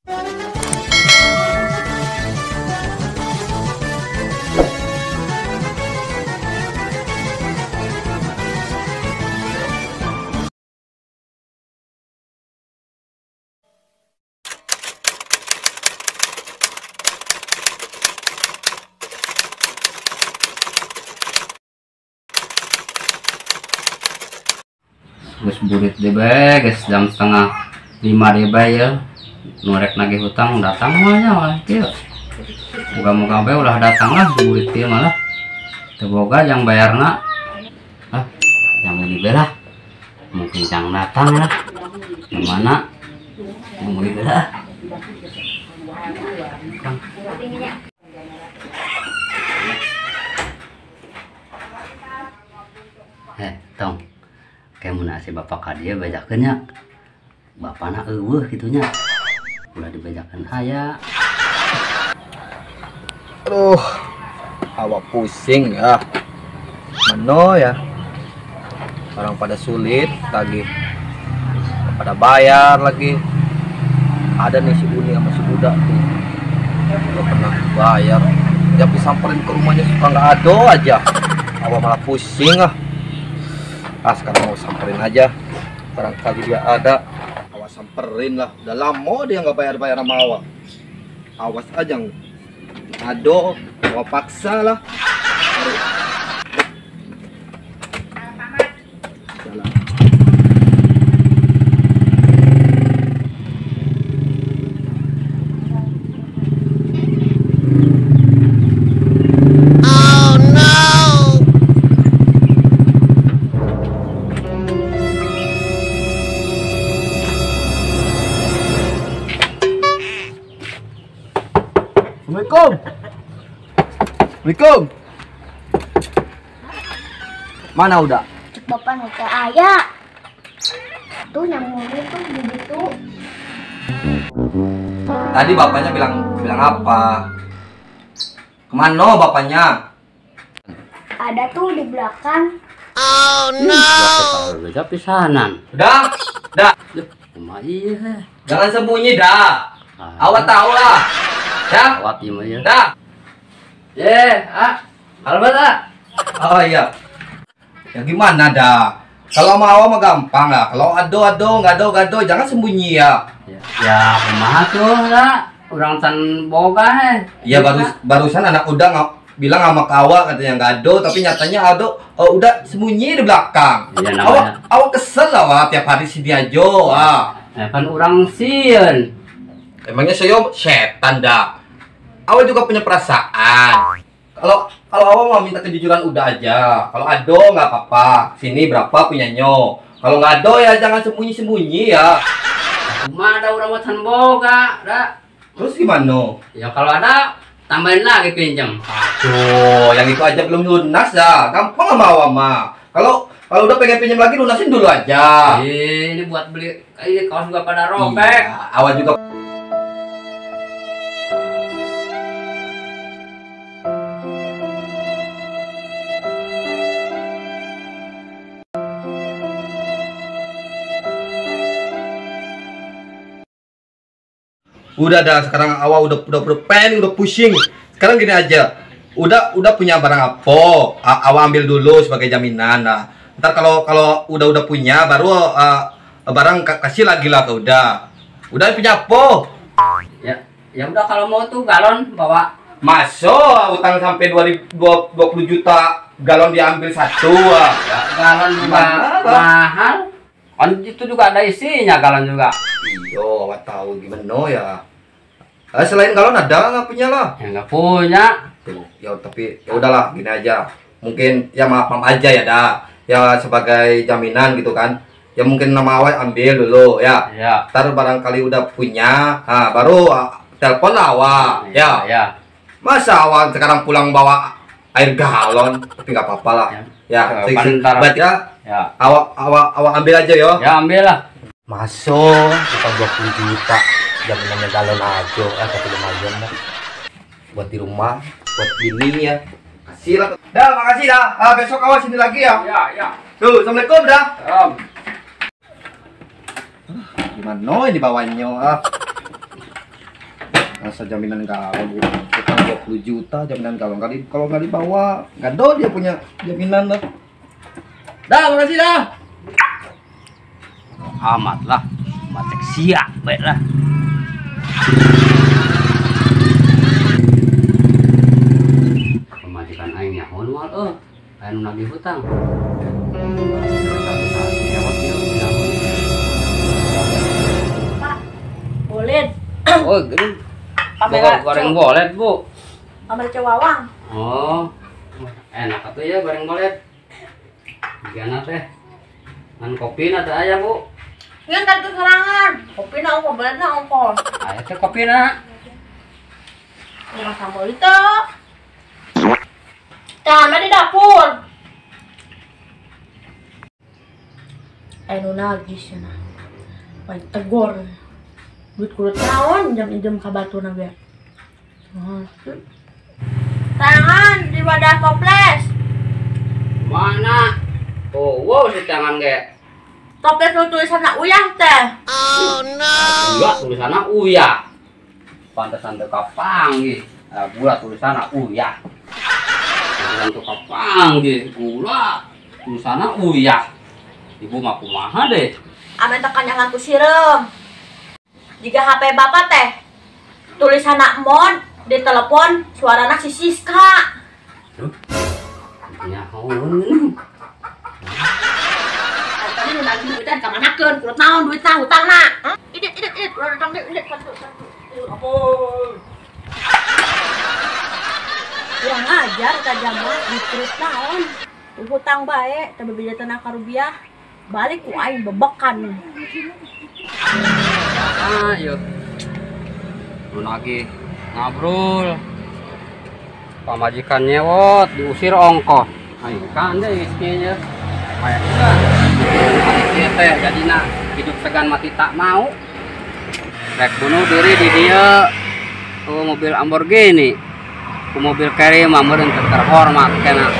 Gus burit deh guys, jam setengah 5 deh ya, nurek nagih hutang datang mahnya malah kia. Moga-moga be ulah datang lah burit dia malah terboga yang bayar nak yang ini belah mungkin yang datang lah kemana yang ini belah tong kayak mana si bapak kadia bajakannya bapak nak gitunya udah dibajakan ayah. Aduh, awak pusing ya. Mano ya, orang pada sulit lagi, pada bayar lagi. Ada nih si Uni sama si Budak tuh nggak pernah bayar, dia disamperin ke rumahnya suka nggak ada aja. Awak malah pusing ah. Sekarang mau samperin aja, barangkali dia ada. Awak samperin lah, udah lama dia nggak bayar-bayar sama awak. Awas aja ado, awak paksa lah. Assalamualaikum. Mana udah? Bapak nanya ayah. Tuh nyambungnya tuh begitu. Tadi bapaknya bilang apa? Kemana bapaknya? Ada tuh di belakang. Oh no. Udah pisanan. Udah. Iya. Jangan sembunyi dah. Awak tahu lah. Ya. Awak gimana ya? Dah. Albat. Oh iya. Ya gimana dah? Kalau mau mah gampang lah. Kalau ado gado jangan sembunyi ya. Ya kumaha tuh lah. Orang tan boga Iya barusan anak udah bilang sama kawa katanya gado, tapi nyatanya ado udah sembunyi di belakang. Iya, awak kesel lah wah, tiap hari si Diajo. Kan orang sieun. Emangnya saya setan dah. Awak juga punya perasaan. Kalau awak mau minta kejujuran udah aja. Kalau ado nggak apa-apa. Sini berapa punyanya. Kalau nggak ado ya jangan sembunyi ya. Cuma ada orang watan boga, dah. Terus gimana? Ya kalau ada tambahin lagi pinjam. Aduh, yang itu aja belum lunas dah. Gampang sama awak mah. Kalau udah pengen pinjam lagi lunasin dulu aja. Ini buat beli kaos juga pada robek. Iya, awak juga. Udah dah, sekarang awak udah pen, udah pusing. Sekarang gini aja, udah punya barang apa, awak ambil dulu sebagai jaminan. Nah, ntar kalau udah punya, baru barang kasih lagi lah ke udah punya apa? Ya udah kalau mau tuh galon bawa. Masuk utang sampai 20 juta galon diambil satu. Ya, galon juga mahal. Kan itu juga ada isinya galon juga. Iyo, awak tahu gimana ya. Selain galon ada nggak punya lah? Ya nggak punya. Ya tapi ya udahlah gini aja. Mungkin ya maaf aja ya dah. Ya sebagai jaminan gitu kan. Ya mungkin nama awak ambil dulu ya. Ya. Ntar barangkali udah punya, baru telepon awak. Ya. Masa awak sekarang pulang bawa air galon? Tapi nggak apa-apa lah. Ya. Berarti ya. Awak ambil aja yo. Ya ambil lah. Masuk kita 20 juta jaminannya galon aja, tapi lumayan lah buat di rumah, buat bini ya. Kasih lah. Dah, makasih dah. Besok awas sini lagi ya. Ya. Tuh, assalamualaikum dah. Gimana ini bawahnya? Masa jaminan galau Bu. Utang 20 juta jaminan galau. Kalau nggak dibawa, nggak do dia punya jaminan dah. Dah, makasih dah. Amat lah, macek siap baiklah. Pemajikan aing nyaho moal anu nagih hutang. Pak, boleh. Oh, gini. Kamera Goreng bolet, Bu. kamera cewawang. Oh. Enak atuh ya goreng bolet. Gimana teh? Ngan kopi na teh aya, Bu. Ngan kartu serangan. Kopi na ongkol, belet na ongkol. Aya teh kopi na. Jangan sambal itu. Jangan di dapur. Anu nagis na. Paling tegor. Duit kulit naon jam kabatu na biar. Tangan di wadah toples. Mana? Oh, wow si tangan ge. Toples lu tulisan uyah teh. Enggak tulisanna Uya. Pantesan teu kapanggih. Gula tulisanna Uya. Pantesan teu kapanggih. Gula tulisanna Uya. Ibu mah kumaha deh. Amin tekanyangan ku sirem. Jika HP bapak teh tulisanna mod di telepon suarana si Siska. Nyahoun. Tadi nu nagih duitan ka manakeun kudu naon duitna hutangna. Idit udah datang deh idit satu. Ampun. Kurang ajar ka jama diterus naon. Hutang bae teu bebeda teuna ka rupiah. Balik ku aing bebekan. Ayo. Lu lagi ngobrol. Pamajikan nyewot diusir ongkos. Ayo kan deh istrinya. Kayak juga. Ieu teh jadina hidup segan mati tak mau. Rek bunuh diri di dia. Mobil Lamborghini. Mobil carry mah meureun terhormat kana.